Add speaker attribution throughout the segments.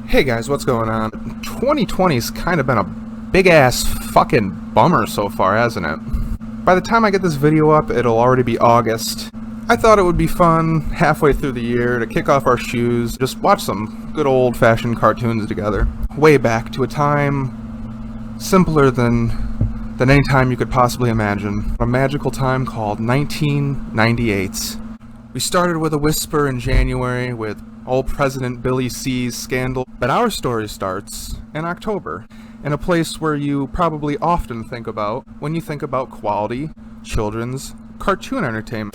Speaker 1: Hey guys, what's going on? 2020's kind of been a big-ass fucking bummer so far, hasn't it? By the time I get this video up, it'll already be August. I thought it would be fun, halfway through the year, to kick off our shoes, just watch some good old-fashioned cartoons together. Way back to a time simpler than any time you could possibly imagine. A magical time called 1998. We started with a whisper in January with old President Billy C's scandal, but our story starts in October, in a place where you probably often think about when you think about quality children's cartoon entertainment.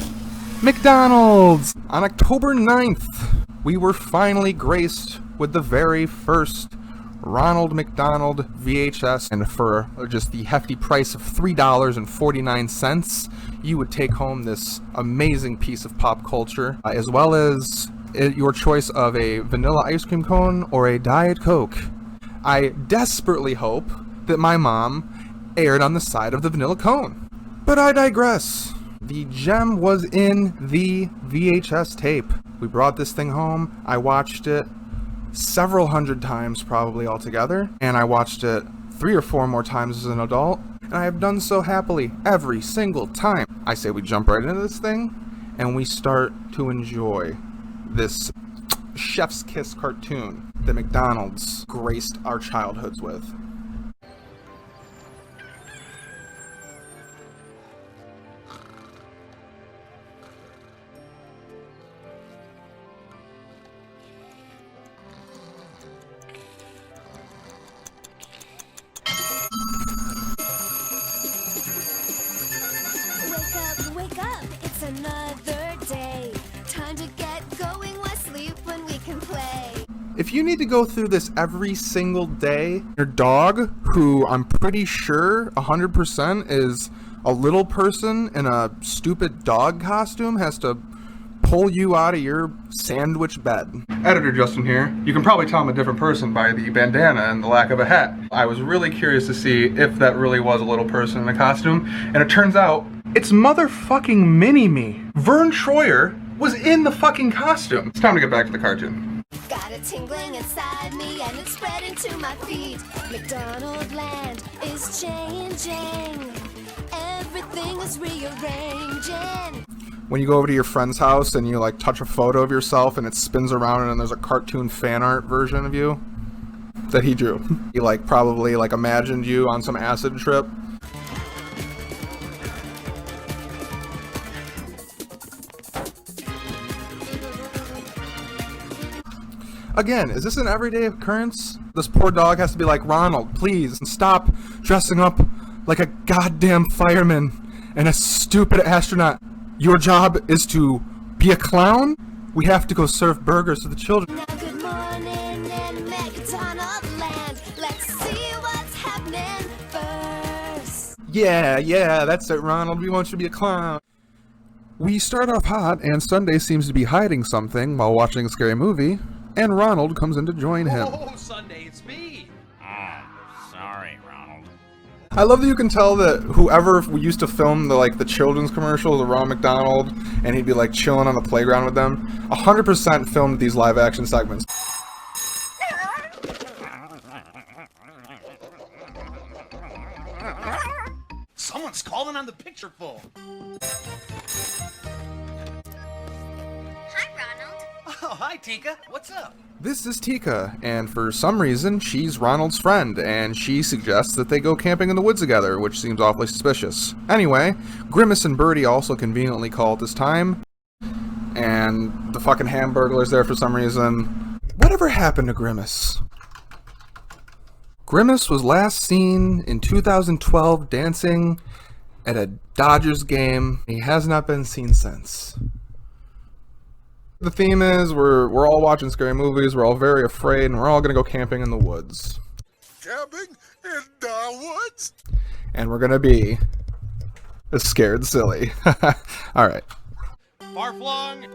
Speaker 1: McDonald's! On October 9th, we were finally graced with the very first Ronald McDonald VHS, and for just the hefty price of $3.49, you would take home this amazing piece of pop culture, as well as your choice of a vanilla ice cream cone or a Diet Coke. I desperately hope that my mom erred on the side of the vanilla cone. But I digress. The gem was in the VHS tape. We brought this thing home. I watched it several hundred times probably altogether, and I watched it 3 or 4 more times as an adult, and I have done so happily every single time. I say we jump right into this thing and we start to enjoy this chef's kiss cartoon that McDonald's graced our childhoods with.
Speaker 2: Wake up, it's another day. Time to get going, why sleep when we can play?
Speaker 1: If you need to go through this every single day, your dog, who I'm pretty sure 100% is a little person in a stupid dog costume, has to pull you out of your sandwich bed. Editor Justin here. You can probably tell I'm a different person by the bandana and the lack of a hat. I was really curious to see if that really was a little person in a costume, and it turns out it's motherfucking Mini-Me. Vern Troyer was in the fucking costume. It's time to get back to the cartoon.
Speaker 2: Got it tingling inside me and it's spreading to my feet. McDonald land is changing. Everything is rearranging.
Speaker 1: When you go over to your friend's house and you like touch a photo of yourself and it spins around and then there's a cartoon fan art version of you that he drew. He like probably like imagined you on some acid trip. Again, is this an everyday occurrence? This poor dog has to be like, Ronald, please stop dressing up like a goddamn fireman and a stupid astronaut. Your job is to be a clown? We have to go serve burgers to the children.
Speaker 2: Now good morning in McDonald land. Let's see what's happening first.
Speaker 1: Yeah, that's it, Ronald. We want you to be a clown. We start off hot, and Sunday seems to be hiding something while watching a scary movie, and Ronald comes in to join him.
Speaker 3: Oh, Sunday, it's me!
Speaker 4: Sorry, Ronald.
Speaker 1: I love that you can tell that whoever used to film the children's commercials, the Ronald McDonald, and he'd be like chilling on the playground with them, 100% filmed these live action segments.
Speaker 3: Someone's calling on the picture phone.
Speaker 2: Hi, Ronald.
Speaker 3: Oh, hi, Tika. What's up?
Speaker 1: This is Tika, and for some reason, she's Ronald's friend, and she suggests that they go camping in the woods together, which seems awfully suspicious. Anyway, Grimace and Birdie also conveniently call at this time, and the fucking Hamburglar's there for some reason. Whatever happened to Grimace? Grimace was last seen in 2012 dancing at a Dodgers game. He has not been seen since. The theme is we're all watching scary movies, we're all very afraid, and we're all gonna go camping in the woods.
Speaker 5: Camping in the woods?
Speaker 1: And we're gonna be scared silly. Alright.
Speaker 3: Far-flung,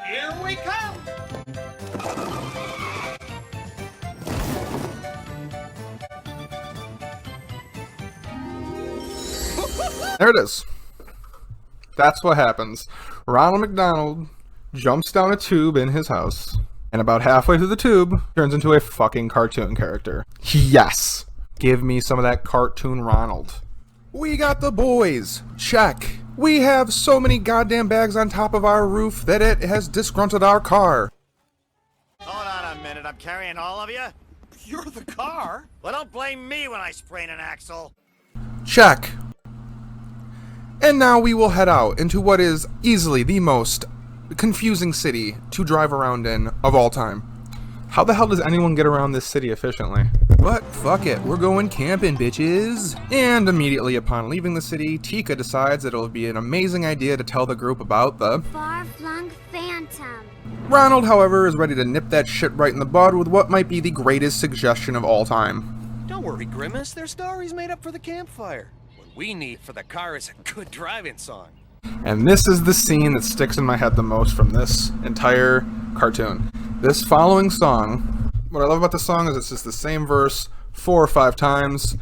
Speaker 3: here we come!
Speaker 1: There it is. That's what happens. Ronald McDonald jumps down a tube in his house, and about halfway through the tube, turns into a fucking cartoon character. Yes! Give me some of that cartoon Ronald. We got the boys. Check. We have so many goddamn bags on top of our roof that it has disgruntled our car.
Speaker 6: Hold on a minute, I'm carrying all of you?
Speaker 3: You're the car.
Speaker 6: Well, don't blame me when I sprain an axle.
Speaker 1: Check. And now we will head out into what is easily the most confusing city to drive around in of all time. How the hell does anyone get around this city efficiently? But fuck it, we're going camping, bitches! And immediately upon leaving the city, Tika decides that it will be an amazing idea to tell the group about the
Speaker 7: far-flung phantom.
Speaker 1: Ronald, however, is ready to nip that shit right in the bud with what might be the greatest suggestion of all time.
Speaker 3: Don't worry, Grimace. Their story's made up for the campfire. What we need for the car is a good driving song.
Speaker 1: And this is the scene that sticks in my head the most from this entire cartoon. This following song, what I love about the song is it's just the same verse 4 or 5 times,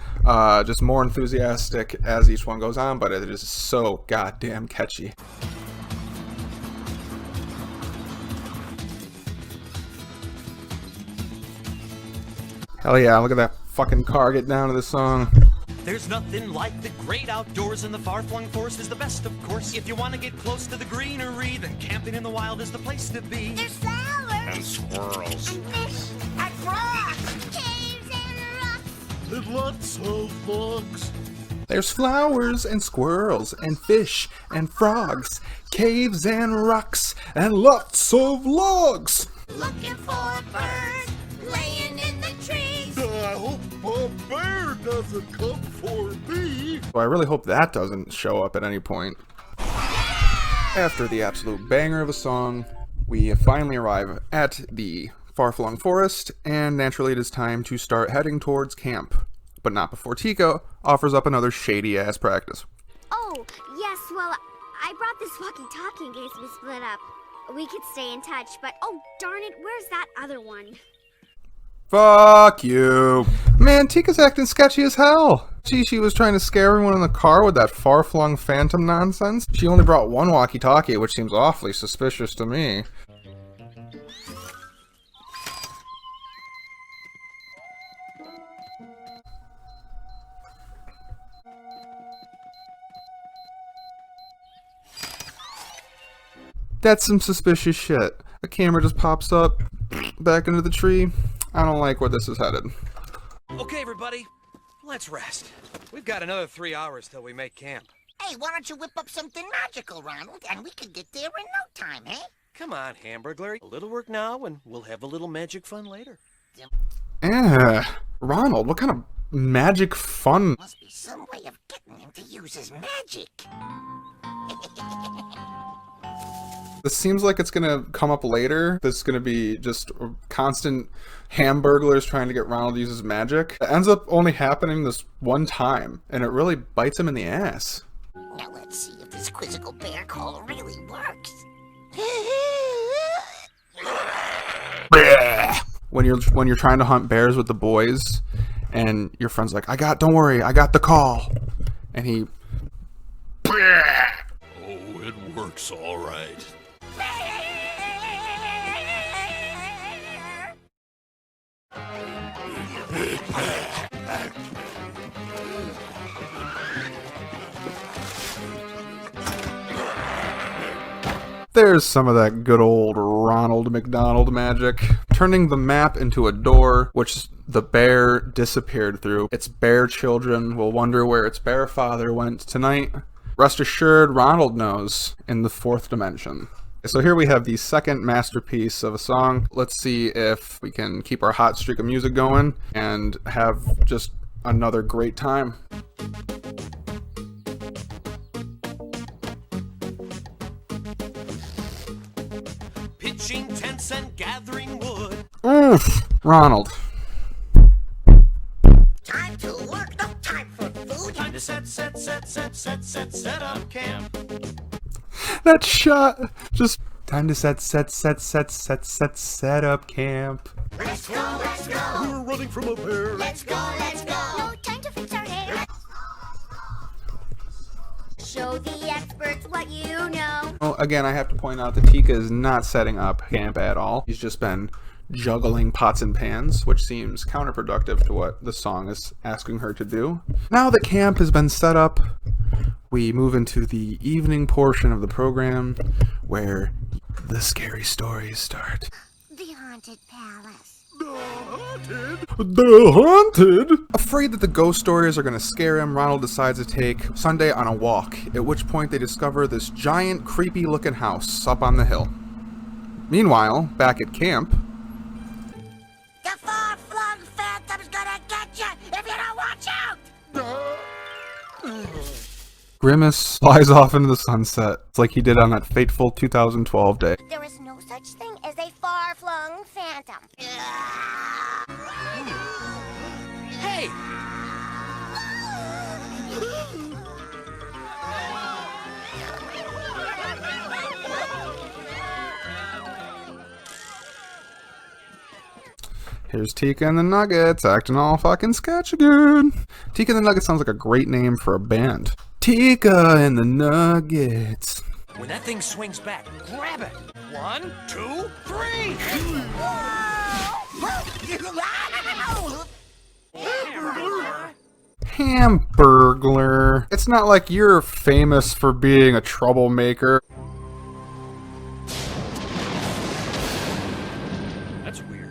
Speaker 1: just more enthusiastic as each one goes on, but it is so goddamn catchy. Hell yeah, look at that fucking car get down to this song.
Speaker 3: There's nothing like the great outdoors, and the far-flung forest is the best, of course. If you want to get close to the greenery, then camping in the wild is the place to be.
Speaker 7: There's flowers
Speaker 4: And squirrels.
Speaker 7: and fish and frogs, caves and rocks.
Speaker 5: And lots of logs.
Speaker 1: There's flowers and squirrels and fish and frogs, caves and rocks, and lots of logs.
Speaker 7: Looking for a bird laying in the trees.
Speaker 5: I hope a bear doesn't come for me.
Speaker 1: Well, I really hope that doesn't show up at any point. After the absolute banger of a song, we finally arrive at the far-flung forest, and naturally it is time to start heading towards camp. But not before Tika offers up another shady-ass practice.
Speaker 7: Oh, yes, well, I brought this walkie-talkie in case we split up. We could stay in touch, but oh, darn it, where's that other one?
Speaker 1: Fuck you. Man, Tika's acting sketchy as hell. She was trying to scare everyone in the car with that far-flung phantom nonsense. She only brought one walkie-talkie, which seems awfully suspicious to me. That's some suspicious shit. A camera just pops up, back into the tree. I don't like where this is headed.
Speaker 3: Okay, everybody, let's rest. We've got another 3 hours till we make camp.
Speaker 8: Hey, why don't you whip up something magical, Ronald, and we can get there in no time, eh?
Speaker 3: Come on, Hamburglar. A little work now, and we'll have a little magic fun later.
Speaker 1: Ronald, what kind of magic fun?
Speaker 8: Must be some way of getting him to use his magic.
Speaker 1: This seems like it's gonna come up later. This is gonna be just constant hamburglers trying to get Ronald to use his magic. It ends up only happening this one time, and it really bites him in the ass.
Speaker 8: Now let's see if this quizzical bear call really works.
Speaker 1: When you're trying to hunt bears with the boys, and your friend's like, don't worry, I got the call. And he...
Speaker 5: Oh, it works all right.
Speaker 1: There's some of that good old Ronald McDonald magic. Turning the map into a door, which the bear disappeared through. Its bear children will wonder where its bear father went tonight. Rest assured, Ronald knows in the 4th dimension. So here we have the second masterpiece of a song. Let's see if we can keep our hot streak of music going and have just another great time.
Speaker 3: Pitching tents and gathering wood.
Speaker 1: Oof, Ronald.
Speaker 8: Time to work, no time for food.
Speaker 3: Time to set up camp.
Speaker 1: That shot, just time to set up camp.
Speaker 8: Let's go, let's go.
Speaker 5: We're running from a bear.
Speaker 8: Let's go, let's go.
Speaker 7: No time to fix our hair. Show the experts what you know.
Speaker 1: Well, again, I have to point out that Tika is not setting up camp at all. He's just been juggling pots and pans, which seems counterproductive to what the song is asking her to do. Now that camp has been set up, we move into the evening portion of the program where the scary stories start.
Speaker 7: The haunted palace.
Speaker 1: The haunted! Afraid that the ghost stories are going to scare him, Ronald decides to take Sunday on a walk, at which point they discover this giant, creepy-looking house up on the hill. Meanwhile, back at camp,
Speaker 8: The far-flung phantom's gonna get you if you don't watch out!
Speaker 1: Grimace flies off into the sunset. It's like he did on that fateful 2012 day.
Speaker 7: There is no such thing as a far-flung phantom.
Speaker 3: Hey!
Speaker 1: Here's Tika and the Nuggets acting all fucking sketchy good. Tika and the Nuggets sounds like a great name for a band. Tika and the Nuggets.
Speaker 3: When that thing swings back, grab it. 1, 2, 3!
Speaker 1: Hamburglar. It's not like you're famous for being a troublemaker.
Speaker 3: That's weird.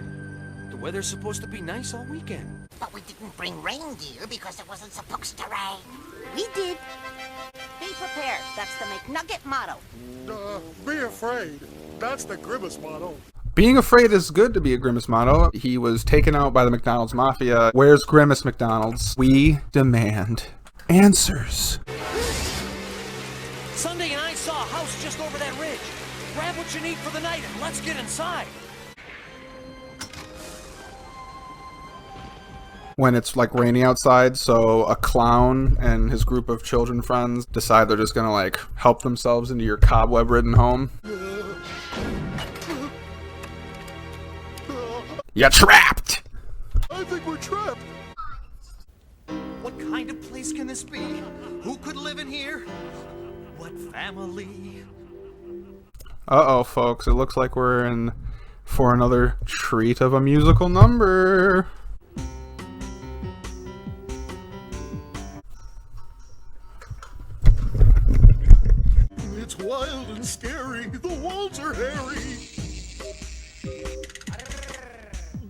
Speaker 3: The weather's supposed to be nice all weekend.
Speaker 8: But we didn't bring reindeer because it wasn't supposed to rain.
Speaker 9: We did. Be prepared. That's the McNugget motto.
Speaker 5: Be afraid. That's the Grimace motto.
Speaker 1: Being afraid is good to be a Grimace motto. He was taken out by the McDonald's mafia. Where's Grimace McDonald's? We demand answers.
Speaker 3: Sunday and I saw a house just over that ridge. Grab what you need for the night and let's get inside.
Speaker 1: When it's like raining outside, so a clown and his group of children friends decide they're just gonna like help themselves into your cobweb-ridden home. You're trapped!
Speaker 5: I think we're trapped.
Speaker 3: What kind of place can this be? Who could live in here? What family?
Speaker 1: Uh-oh, folks, it looks like we're in for another treat of a musical number.
Speaker 5: It's wild and scary. The walls are hairy.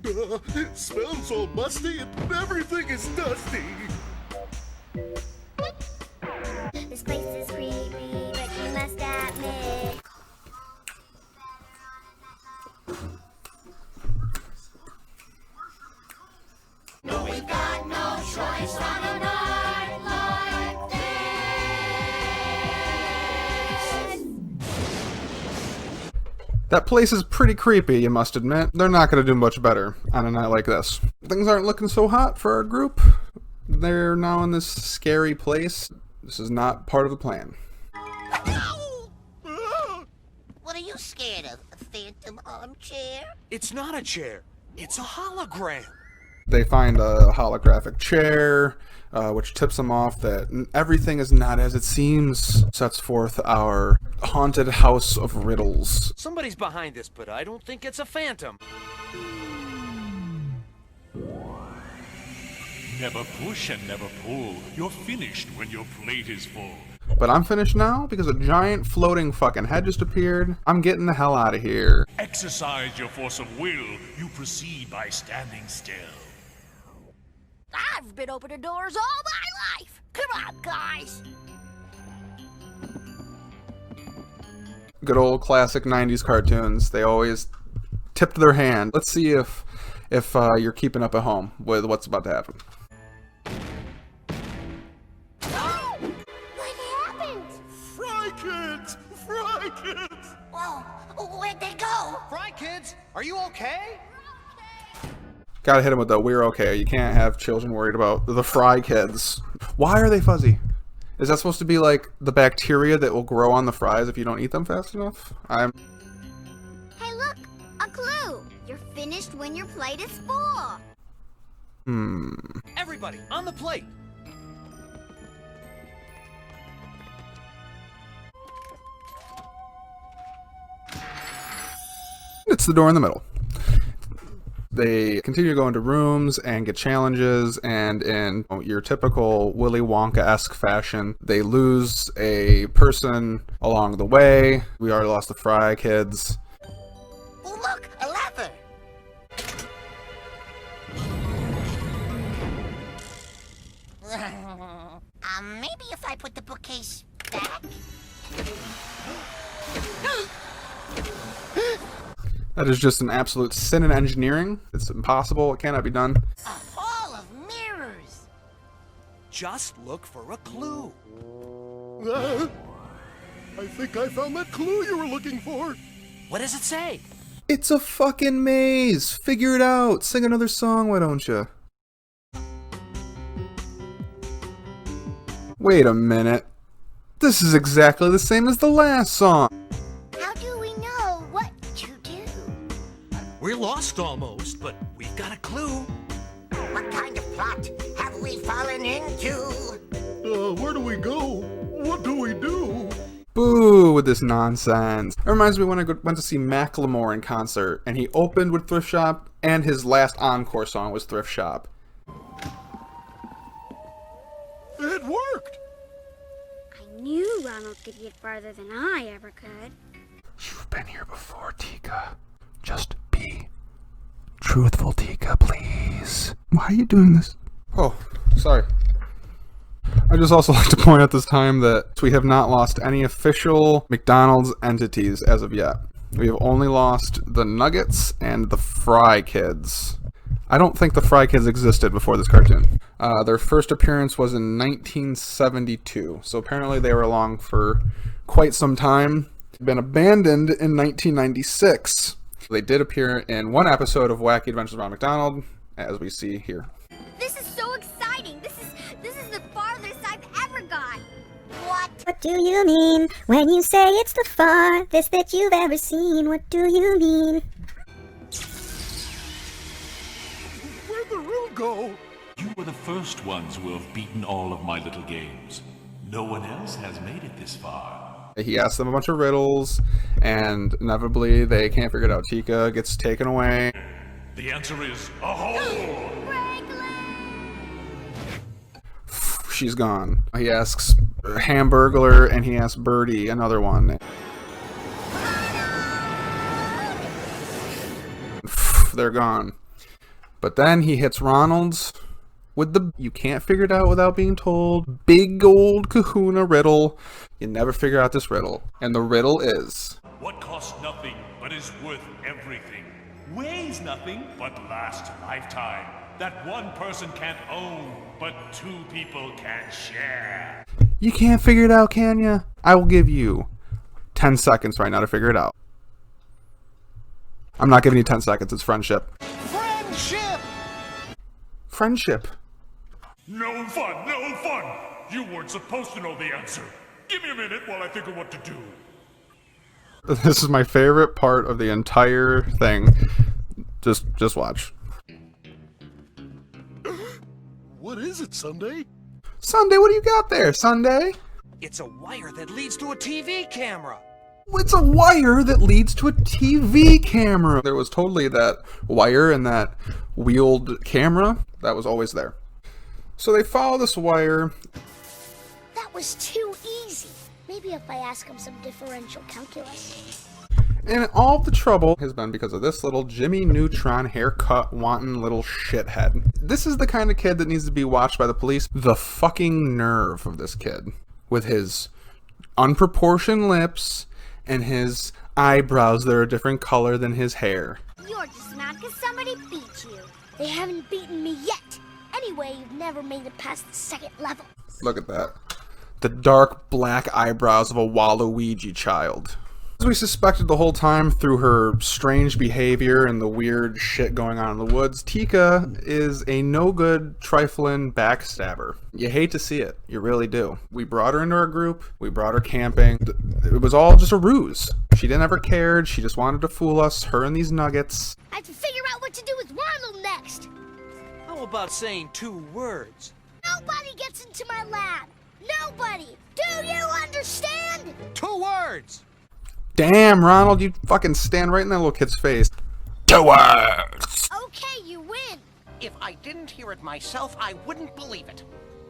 Speaker 5: It smells all musty and everything is dusty.
Speaker 7: This place is creepy, but you must admit. No, we've got no choice on a night like this.
Speaker 1: That place is pretty creepy, you must admit. They're not going to do much better on a night like this. Things aren't looking so hot for our group. They're now in this scary place. This is not part of the plan.
Speaker 8: What are you scared of? A phantom armchair?
Speaker 3: It's not a chair. It's a hologram.
Speaker 1: They find a holographic chair, which tips them off that everything is not as it seems, sets forth our haunted house of riddles.
Speaker 3: Somebody's behind this, but I don't think it's a phantom.
Speaker 10: Never push and never pull. You're finished when your plate is full.
Speaker 1: But I'm finished now because a giant floating fucking head just appeared. I'm getting the hell out of here.
Speaker 10: Exercise your force of will. You proceed by standing still.
Speaker 9: I've been opening doors all my life. Come on, guys.
Speaker 1: Good old classic 90s cartoons. They always tipped their hand. Let's see if you're keeping up at home with what's about to happen.
Speaker 7: What happened?
Speaker 5: Fry kids! Fry kids!
Speaker 8: Whoa, where'd they go?
Speaker 6: Fry kids, are you okay?
Speaker 1: Gotta hit him with the "we're okay." You can't have children worried about the fry kids. Why are they fuzzy? Is that supposed to be like the bacteria that will grow on the fries if you don't eat them fast enough?
Speaker 7: Hey, look, a clue. You're finished when your plate is full.
Speaker 3: Everybody, on the plate.
Speaker 1: hits the door in the middle. They continue to go into rooms and get challenges, and in your typical Willy Wonka-esque fashion, they lose a person along the way. We already lost the Fry Kids.
Speaker 8: Oh, look, a lever. Maybe if I put the bookcase back?
Speaker 1: That is just an absolute sin in engineering. It's impossible. It cannot be done.
Speaker 8: A hall of mirrors.
Speaker 3: Just look for a clue.
Speaker 5: I think I found that clue you were looking for.
Speaker 3: What does it say?
Speaker 1: It's a fucking maze. Figure it out. Sing another song, why don't you? Wait a minute. This is exactly the same as the last song.
Speaker 8: How do we know what to do?
Speaker 3: We're lost almost, but we've got a clue.
Speaker 8: What kind of plot have we fallen into?
Speaker 5: Where do we go? What do we do?
Speaker 1: Boo with this nonsense. It reminds me when I went to see Macklemore in concert, and he opened with Thrift Shop, and his last encore song was Thrift Shop.
Speaker 5: It worked!
Speaker 7: I knew Ronald could get farther than I ever could.
Speaker 1: You've been here before, Tika. Just be truthful, Tika, please. Why are you doing this? Oh, sorry. I'd just also like to point out this time that we have not lost any official McDonald's entities as of yet. We have only lost the Nuggets and the Fry Kids. I don't think the Fry Kids existed before this cartoon. Their first appearance was in 1972, so apparently they were along for quite some time. Been abandoned in 1996. They did appear in one episode of Wacky Adventures of Ronald McDonald, as we see here.
Speaker 7: This is so exciting. This is the farthest I've ever gone.
Speaker 11: What do you mean when you say it's the farthest that you've ever seen? What do you mean?
Speaker 5: Where'd the Riddle go?
Speaker 10: You were the first ones who have beaten all of my little games. No one else has made it this far.
Speaker 1: He asks them a bunch of riddles, and inevitably they can't figure it out. Tika gets taken away.
Speaker 10: The answer is a hole!
Speaker 1: She's gone. He asks Hamburglar, and he asks Birdie, another one. They're gone. But then he hits Ronald's with the you can't figure it out without being told big old kahuna riddle. You never figure out this riddle. And the riddle is,
Speaker 10: what costs nothing but is worth everything, weighs nothing but lasts a lifetime, that one person can't own but two people can share.
Speaker 1: you can't figure it out, can ya? I will give you 10 seconds right now to figure it out. I'm not giving you 10 seconds, it's friendship.
Speaker 6: Friendship!
Speaker 1: Friendship.
Speaker 10: No fun, no fun! You weren't supposed to know the answer. Give me a minute while I think of what to do.
Speaker 1: This is my favorite part of the entire thing. Just watch.
Speaker 5: What is it, Sunday?
Speaker 1: Sunday, what do you got there, Sunday?
Speaker 3: It's a wire that leads to a TV camera.
Speaker 1: It's a wire that leads to a TV camera. There was totally that wire and that wheeled camera that was always there. So they follow this wire.
Speaker 7: That was too easy. Maybe if I ask him some differential calculus.
Speaker 1: And all the trouble has been because of this little Jimmy Neutron haircut wanton little shithead. This is the kind of kid that needs to be watched by the police. The fucking nerve of this kid. With his unproportioned lips and his eyebrows that are a different color than his hair.
Speaker 7: You're just mad because somebody beat you. They haven't beaten me yet. Anyway, you've never made it past the second level.
Speaker 1: Look at that. The dark black eyebrows of a Waluigi child. As we suspected the whole time through her strange behavior and the weird shit going on in the woods, Tika is a no-good, trifling backstabber. You hate to see it. You really do. We brought her into our group. We brought her camping. It was all just a ruse. She didn't ever cared. She just wanted to fool us, her and these nuggets.
Speaker 7: I have to figure out what to do with Ronald next.
Speaker 3: How about saying 2 words?
Speaker 7: Nobody gets into my lab. Nobody. Do you understand?
Speaker 3: 2 words!
Speaker 1: Damn, Ronald, you fucking stand right in that little kid's face. 2 words!
Speaker 7: Okay, you win.
Speaker 8: If I didn't hear it myself, I wouldn't believe it.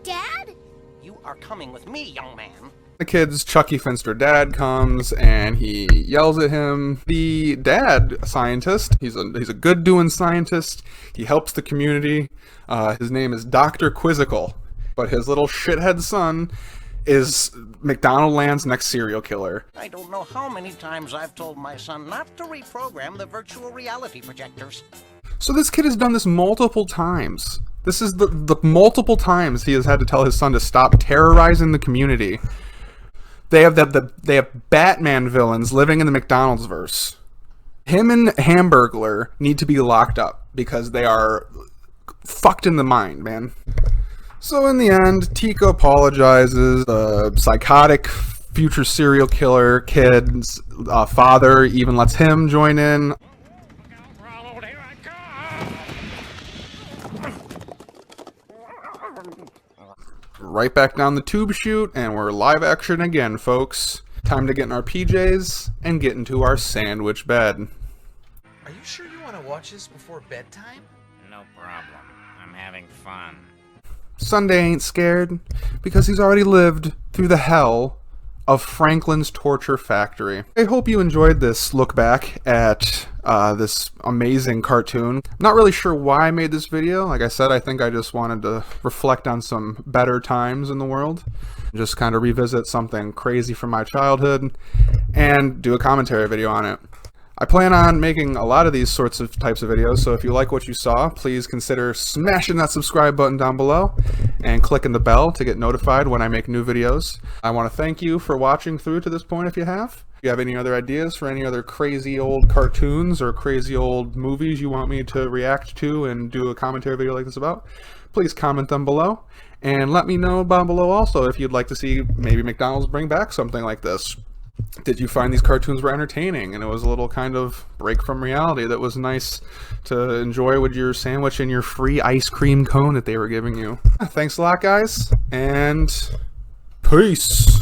Speaker 7: Dad?
Speaker 8: You are coming with me, young man.
Speaker 1: The kid's Chucky Finster dad comes and he yells at him. The dad scientist, he's a good doing scientist. He helps the community. His name is Dr. Quizzical, but his little shithead son is McDonald Land's next serial killer.
Speaker 8: I don't know how many times I've told my son not to reprogram the virtual reality projectors.
Speaker 1: So this kid has done this multiple times. This is the multiple times he has had to tell his son to stop terrorizing the community. They have they have Batman villains living in the McDonald's verse. Him and Hamburglar need to be locked up because they are fucked in the mind, man. So in the end, Tika apologizes. The psychotic future serial killer kid's father even lets him join in.
Speaker 4: Ronald, here I come!
Speaker 1: Right back down the tube chute, and we're live action again, folks. Time to get in our PJs and get into our sandwich bed.
Speaker 6: Are you sure you want to watch this before bedtime?
Speaker 4: No problem. I'm having fun.
Speaker 1: Sunday ain't scared because he's already lived through the hell of Franklin's Torture Factory. I hope you enjoyed this look back at this amazing cartoon. Not really sure why I made this video. Like I said, I think I just wanted to reflect on some better times in the world. Just kind of revisit something crazy from my childhood and do a commentary video on it. I plan on making a lot of these types of videos, so if you like what you saw, please consider smashing that subscribe button down below and clicking the bell to get notified when I make new videos. I want to thank you for watching through to this point if you have. If you have any other ideas for any other crazy old cartoons or crazy old movies you want me to react to and do a commentary video like this about, please comment them below. And let me know down below also if you'd like to see maybe McDonald's bring back something like this. Did you find these cartoons were entertaining and it was a little kind of break from reality that was nice to enjoy with your sandwich and your free ice cream cone that they were giving you? Thanks a lot, guys, and peace.